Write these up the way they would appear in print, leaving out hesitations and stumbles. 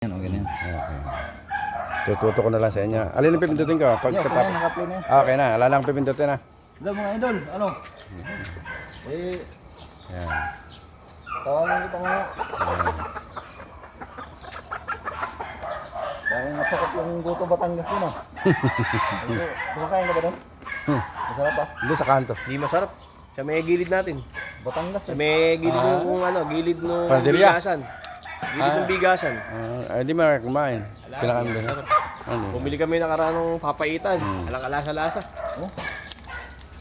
Yan, okay na yan. Okay. Tututo ko na lang sa inyo. Alin ang pipindutin ko? Okay na yan, naka-play na yan. Okay na, wala lang pipindutin na. Hello mga idol, ano? Yan. Tawagan kita mo. Parang masakit yung Goto Batangas yun ah. Kumakain ka ba doon? Masarap ah. Doon sa kanto. Hindi masarap. Sa may gilid natin. Batangas Sa eh. may gilid ng gilid ng Panderia? bigasan. Gilid ng bigasan. Ay, di mo kumain. Pinakain doon. Ano? Bumili kami nakaraan ng papaitan. Alang alasa-lasa. Oh,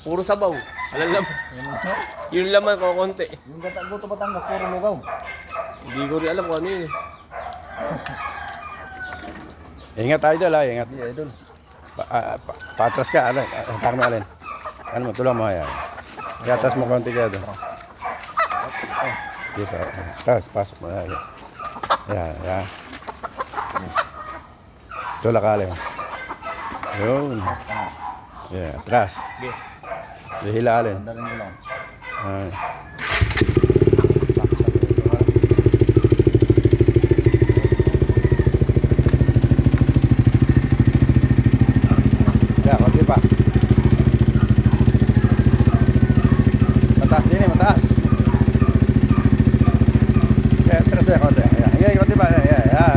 Puro sabaw. Alam lang. yan ano? Yung laman ko konti. Yung Goto Batangas, puro lugaw. Hindi ko rin alam kung ano yun eh. Ingat tayo doon, ingat. Hindi idol. Patras ka, alin. Atake mo alin. Ano mo, tulong mo yan. Iatras mo konti ka doon. Dito. Tapos, pasok mo. Yan, yan. Tulak ka alin. Yun. Yan, atras. Okay. Hila alin. Tanda rin mo lang. Ay. Ya, konti pa. Mataas din eh, mataas. Ya, terus ya konti. Ya, konti pa. Ya, ya.